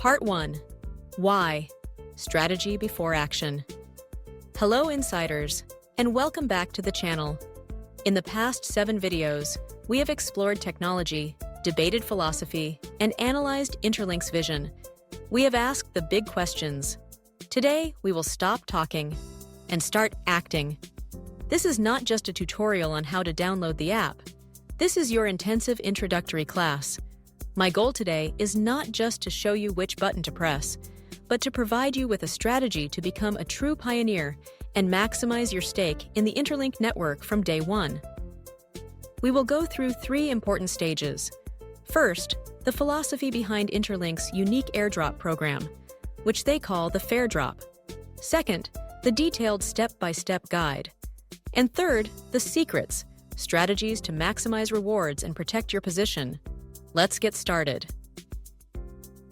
Part 1. Why? Strategy before action. Hello insiders, and welcome back to the channel. In the past 7 videos, we have explored technology, debated philosophy, and analyzed Interlink's vision. We have asked the big questions. Today, we will stop talking and start acting. This is not just a tutorial on how to download the app. This is your intensive introductory class. My goal today is not just to show you which button to press, but to provide you with a strategy to become a true pioneer and maximize your stake in the Interlink network from day one. We will go through 3 important stages. First, the philosophy behind Interlink's unique airdrop program, which they call the Fair Drop. Second, the detailed step-by-step guide. And third, the secrets, strategies to maximize rewards and protect your position. Let's get started.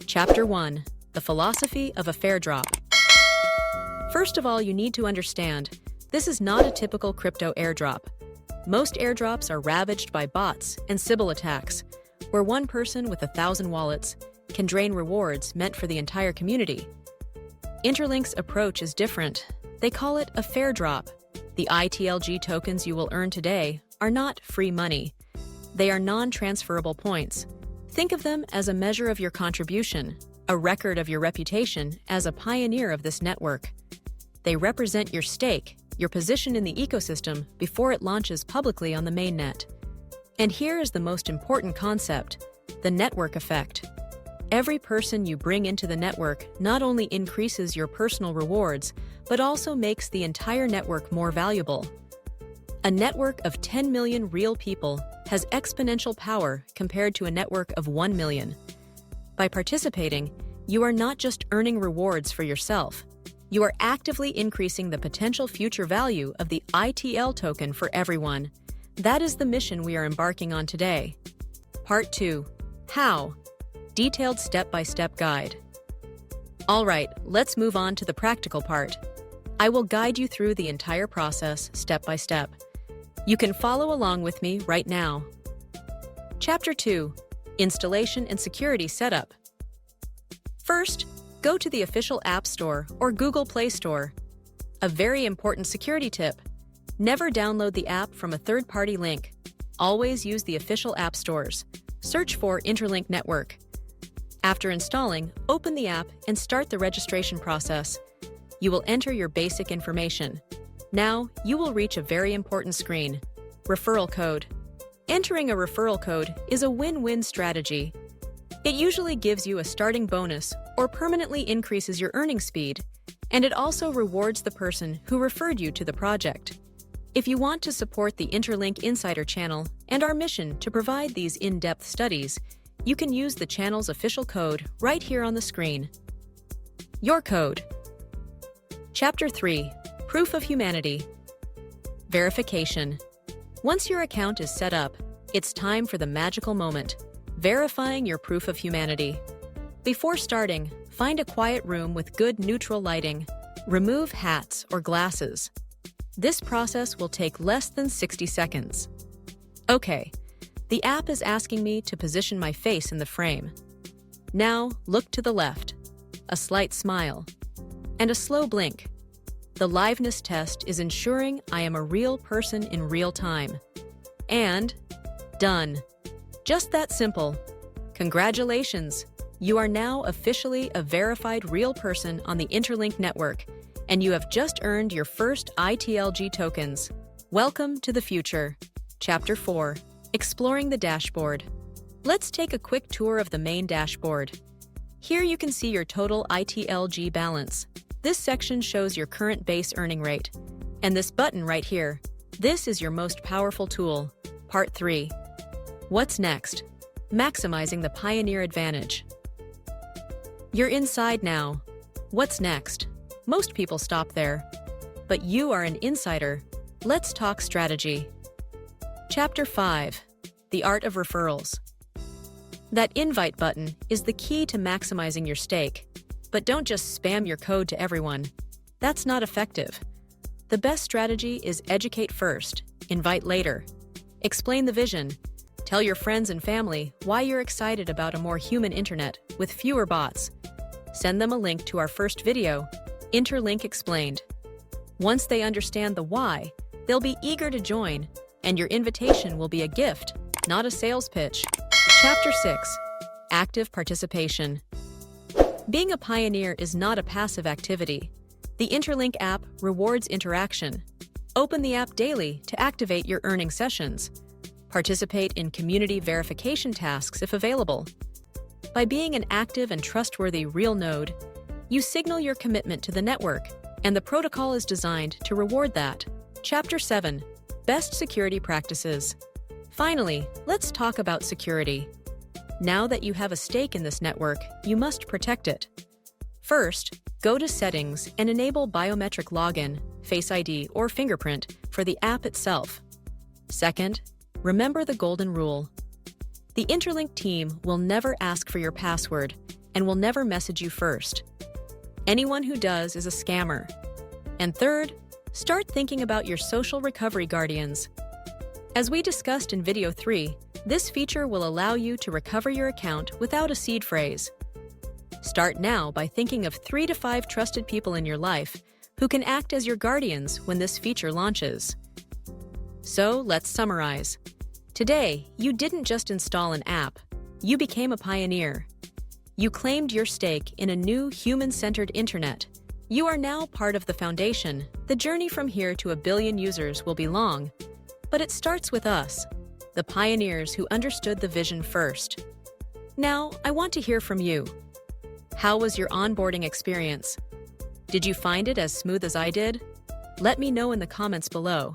Chapter 1. The philosophy of a fair drop. First of all, you need to understand, this is not a typical crypto airdrop. Most airdrops are ravaged by bots and Sybil attacks, where one person with 1,000 wallets can drain rewards meant for the entire community. Interlink's approach is different. They call it a fair drop. The ITLG tokens you will earn today are not free money. They are non-transferable points. Think of them as a measure of your contribution, a record of your reputation as a pioneer of this network. They represent your stake, your position in the ecosystem before it launches publicly on the mainnet. And here is the most important concept, the network effect. Every person you bring into the network not only increases your personal rewards, but also makes the entire network more valuable. A network of 10 million real people has exponential power compared to a network of 1 million. By participating, you are not just earning rewards for yourself. You are actively increasing the potential future value of the ITL token for everyone. That is the mission we are embarking on today. Part 2. How? Detailed step-by-step guide. All right, let's move on to the practical part. I will guide you through the entire process step by step. You can follow along with me right now. Chapter 2. Installation and security setup. First, go to the official App Store or Google Play Store. A very important security tip: never download the app from a third-party link. Always use the official app stores. Search for Interlink Network. After installing, open the app and start the registration process. You will enter your basic information. Now, you will reach a very important screen: referral code. Entering a referral code is a win-win strategy. It usually gives you a starting bonus or permanently increases your earning speed, and it also rewards the person who referred you to the project. If you want to support the Interlink Insider channel and our mission to provide these in-depth studies, you can use the channel's official code right here on the screen. Your code. Chapter 3. Proof of humanity. Verification. Once your account is set up, it's time for the magical moment: verifying your proof of humanity. Before starting, find a quiet room with good neutral lighting. Remove hats or glasses. This process will take less than 60 seconds. Okay, the app is asking me to position my face in the frame. Now, look to the left. A slight smile. And a slow blink. The liveness test is ensuring I am a real person in real time. And done. Just that simple. Congratulations! You are now officially a verified real person on the Interlink network, and you have just earned your first ITLG tokens. Welcome to the future. Chapter 4. Exploring the dashboard. Let's take a quick tour of the main dashboard. Here you can see your total ITLG balance. This section shows your current base earning rate. And this button right here, this is your most powerful tool. Part 3. What's next? Maximizing the pioneer advantage. You're inside now. What's next? Most people stop there. But you are an insider. Let's talk strategy. Chapter 5. The art of referrals. That invite button is the key to maximizing your stake. But don't just spam your code to everyone. That's not effective. The best strategy is educate first, invite later. Explain the vision. Tell your friends and family why you're excited about a more human internet with fewer bots. send them a link to our first video, Interlink Explained. Once they understand the why, they'll be eager to join, and your invitation will be a gift, not a sales pitch. Chapter 6. Active Participation. Being a pioneer is not a passive activity. The Interlink app rewards interaction. Open the app daily to activate your earning sessions. Participate in community verification tasks if available. By being an active and trustworthy real node, you signal your commitment to the network, and the protocol is designed to reward that. Chapter 7. Best Security Practices. Finally, let's talk about security. Now that you have a stake in this network, you must protect it. First, go to Settings and enable biometric login, Face ID, or fingerprint for the app itself. Second, remember the golden rule. The Interlink team will never ask for your password and will never message you first. Anyone who does is a scammer. And third, start thinking about your social recovery guardians. As we discussed in Video 3, this feature will allow you to recover your account without a seed phrase. Start now by thinking of 3 to 5 trusted people in your life who can act as your guardians when this feature launches. So let's summarize. Today, you didn't just install an app, you became a pioneer. You claimed your stake in a new human-centered internet. You are now part of the foundation. The journey from here to 1 billion users will be long, but it starts with us, the pioneers who understood the vision first. Now, I want to hear from you. How was your onboarding experience? Did you find it as smooth as I did? Let me know in the comments below.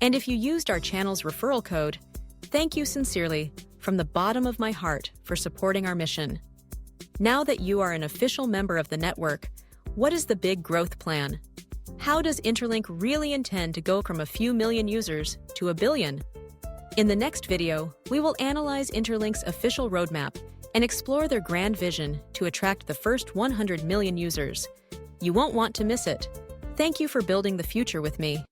And if you used our channel's referral code, thank you sincerely from the bottom of my heart for supporting our mission. Now that you are an official member of the network, what is the big growth plan? How does Interlink really intend to go from a few million users to 1 billion? In the next video, we will analyze Interlink's official roadmap and explore their grand vision to attract the first 100 million users. You won't want to miss it. Thank you for building the future with me.